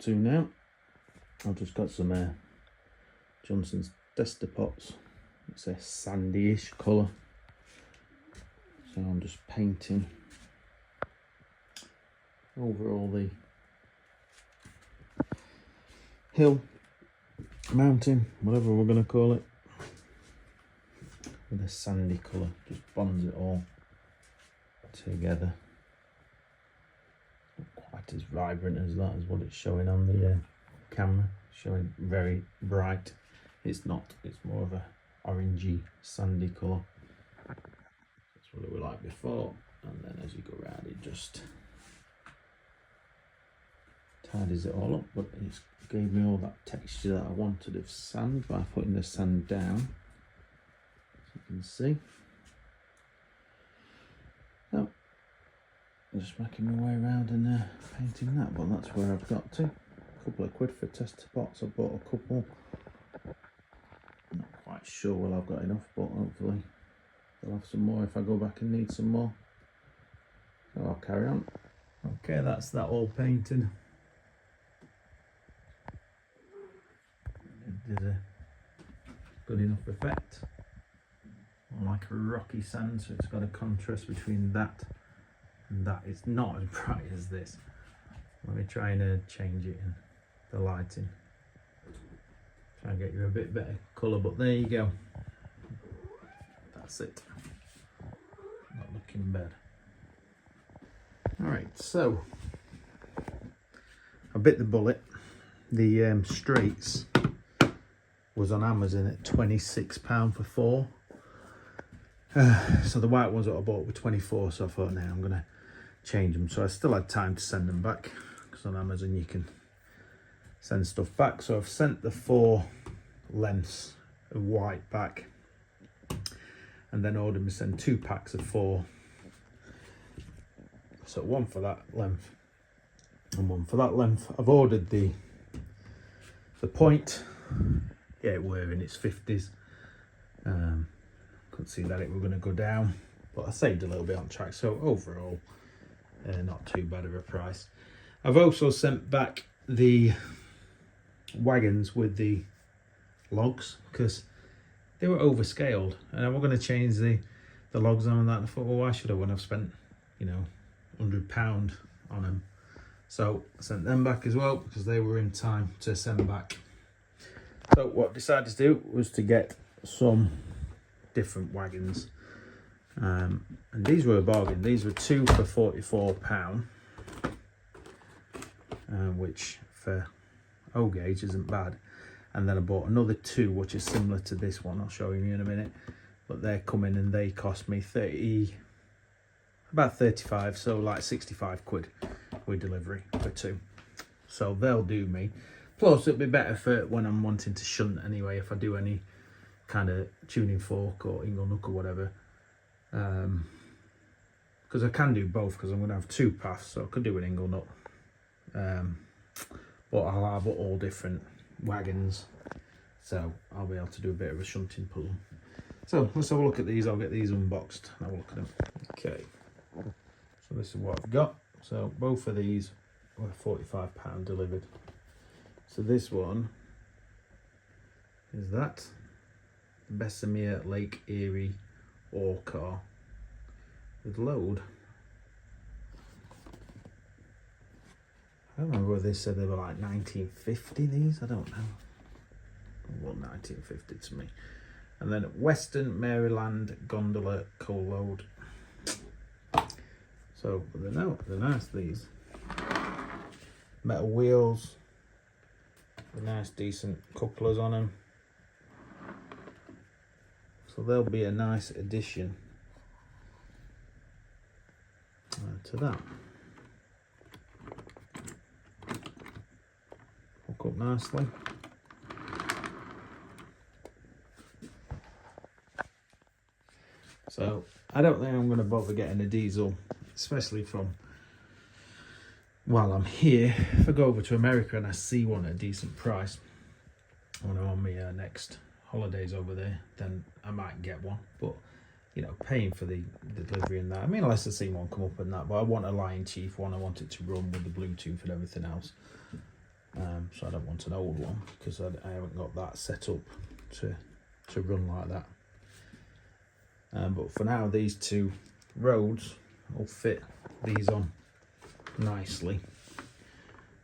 to now. I've just got some Johnson's tester pots. It's a sandy-ish colour. So I'm just painting over all the hill, mountain, whatever we're going to call it, with a sandy colour. Just bonds it all together. Not quite as vibrant as that as what it's showing on the camera. Showing very bright. It's not. It's more of a orangey, sandy colour. That's what it was like before. And then as you go around, it just tidies it all up. But it's gave me all that texture that I wanted of sand by putting the sand down, as you can see. So I'm just making my way around and painting that, but that's where I've got to. A couple of quid for tester pots. I bought a couple. Not quite sure whether I've got enough, but hopefully I'll have some more if I go back and need some more. So I'll carry on. Okay, that's that all painted. It did a good enough effect. Like a rocky sand, so it's got a contrast between that and that. It's not as bright as this. Let me try and change it in the lighting. Try and get you a bit better colour, but there you go. That's it. Not looking bad. Alright, so I bit the bullet. The straights was on Amazon at £26 for 4. So the white ones that I bought were 24, so I thought, now I'm going to change them. So I still had time to send them back, because on Amazon you can send stuff back. So I've sent the 4 lengths of white back, and then ordered me send 2 packs of 4. So one for that length and one for that length. I've ordered the point. Yeah, it were in its 50s. Could see that it were going to go down, but I saved a little bit on track, so overall not too bad of a price. I've also sent back the wagons with the logs because they were overscaled, and I'm going to change the logs on that. And I thought, well, why should I when I've spent, you know, £100 on them? So I sent them back as well because they were in time to send back. So what I decided to do was to get some different wagons, and these were a bargain. These were 2 for £44, which for O gauge isn't bad. And then I bought another 2 which is similar to this one. I'll show you in a minute, but they're coming and they cost me about 35, so like 65 quid with delivery for 2. So they'll do me. Plus it'll be better for when I'm wanting to shunt anyway, if I do any kind of tuning fork or ingle nook or whatever, because I can do both, because I'm going to have 2 paths, so I could do an ingle nook, but I'll have all different wagons, so I'll be able to do a bit of a shunting pull. So let's have a look at these. I'll get these unboxed and have a look at them. Okay, so this is what I've got. So both of these were £45 delivered. So this one is that Bessemer Lake Erie ore car with load. I don't remember whether they said they were like 1950, these, I don't know. Well, 1950 to me. And then Western Maryland gondola coal load. So they're nice, these. Metal wheels, nice decent couplers on them. So they'll be a nice addition to that. Hook up nicely. So I don't think I'm going to bother getting a diesel, especially from while I'm here. If I go over to America and I see one at a decent price when I'm on my next holidays over there, then I might get one. But you know, paying for the delivery and that, I mean, unless I see one come up and that, but I want a Lion Chief one. I want it to run with the Bluetooth and everything else. So I don't want an old one because I haven't got that set up to run like that. But for now, these two roads will fit these on nicely.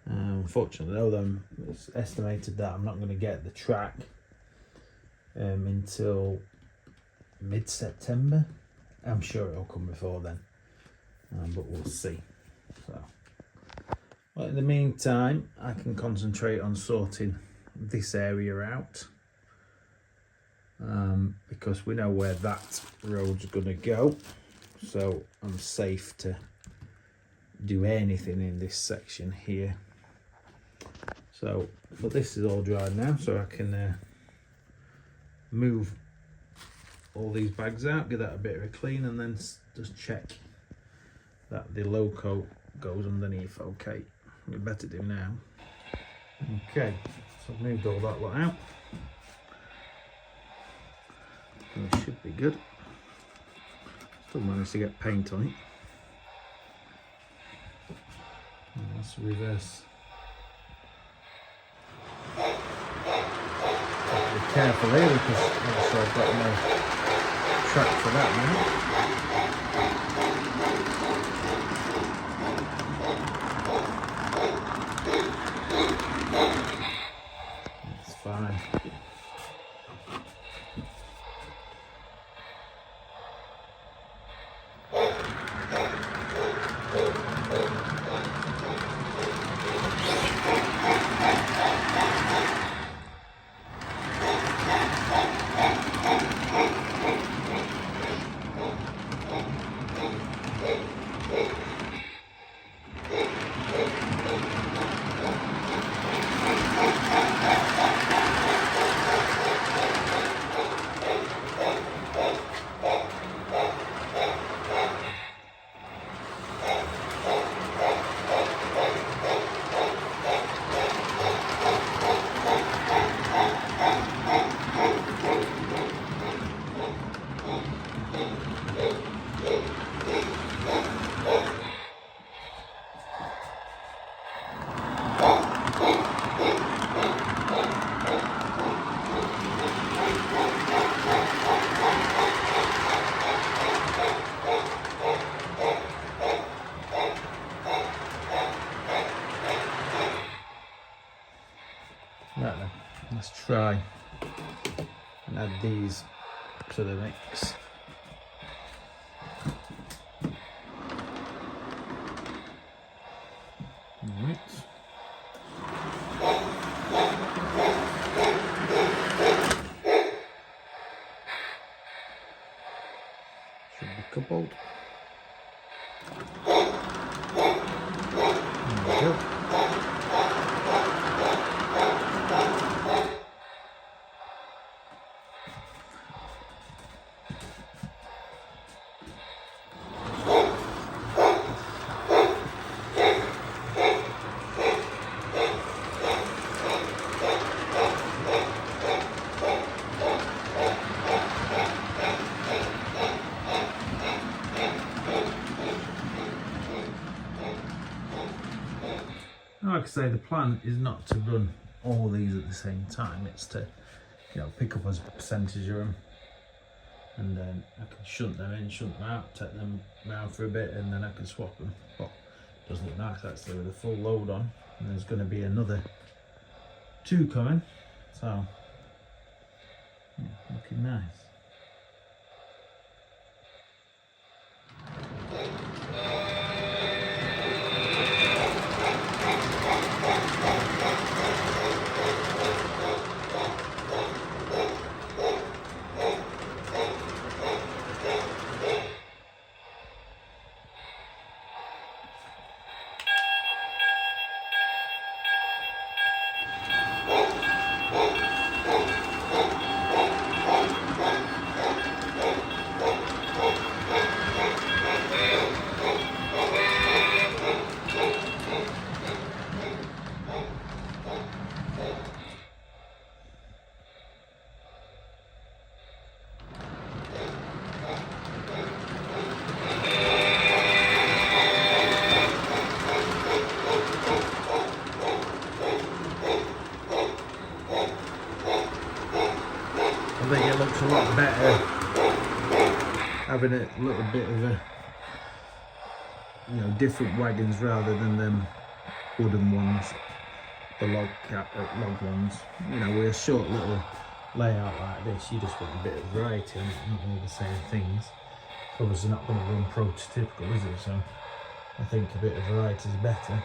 Unfortunately though, it's estimated that I'm not going to get the track until mid-September. I'm sure it'll come before then, but we'll see. So, well, in the meantime, I can concentrate on sorting this area out, because we know where that road's gonna go, so I'm safe to do anything in this section here. So, but this is all dried now, so I can move all these bags out, give that a bit of a clean, and then just check that the low coat goes underneath. Okay, we better do now. Okay, so I've moved all that lot out. And it should be good. Still managed to get paint on it. And let's reverse. Be careful here because obviously I've got no track for that now. It's fine. Right then, let's try and add these to the mix. Right. Should be coupled. There we go. Like I say, the plan is not to run all these at the same time. It's to, pick up as a percentage of them, and then I can shunt them in, shunt them out, take them around for a bit, and then I can swap them. But it does look nice actually with a full load on. And there's going to be another 2 coming, so yeah, looking nice. having a little bit of a, you know, different wagons rather than them wooden ones, the log ones. You know, with a short little layout like this, you just want a bit of variety and not all the same things. Obviously not going to run prototypical, is it? So I think a bit of variety is better.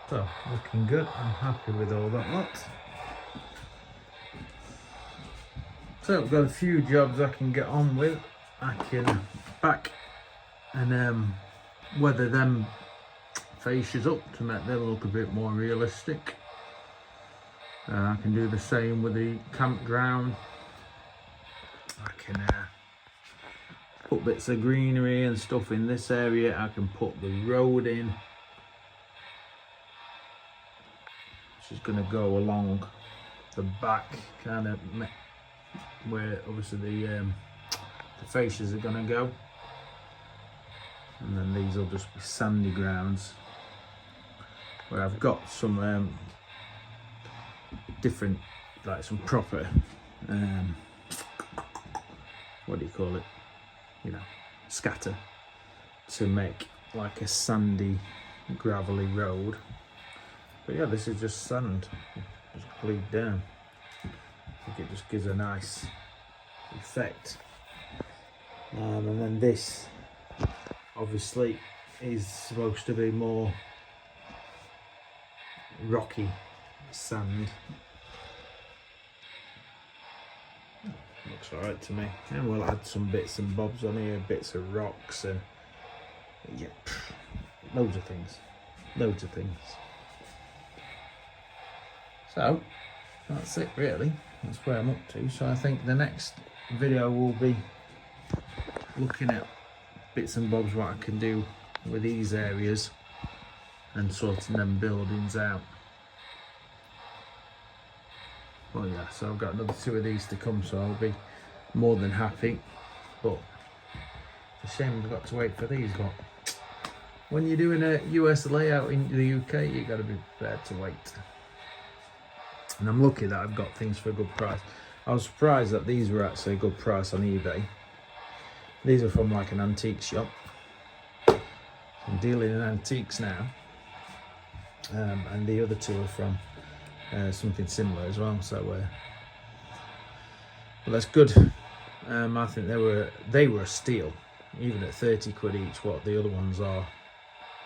So, looking good, I'm happy with all that lot. So I've got a few jobs I can get on with. I can back and weather them fascias up to make them look a bit more realistic. I can do the same with the campground. I can put bits of greenery and stuff in this area. I can put the road in, which is going to go along the back, kind of where obviously the fascias are going to go, and then these will just be sandy grounds where I've got some different, like some proper what do you call it, you know, scatter, to make like a sandy gravelly road. But yeah, this is just sand, just glued down. I think it just gives a nice effect. And then this obviously is supposed to be more rocky sand. Looks alright to me. And we'll add some bits and bobs on here, bits of rocks and yeah, loads of things. Loads of things. So that's it really. That's where I'm up to. So I think the next video will be looking at bits and bobs what I can do with these areas and sorting them buildings out. Well yeah, so I've got another 2 of these to come, so I'll be more than happy. But it's a shame we've got to wait for these, but when you're doing a US layout in the UK, you've got to be prepared to wait. And I'm lucky that I've got things for a good price. I was surprised that these were actually a good price on eBay. These are from like an antique shop. I'm dealing in antiques now. And the other 2 are from something similar as well. So, but that's good. I think they were a steal. Even at 30 quid each, what the other ones are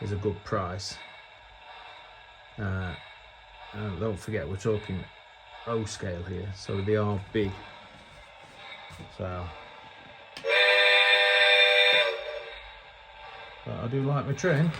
is a good price. Don't forget, we're talking O scale here, so they are big. So, but I do like my train.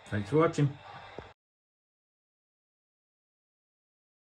Thanks for watching.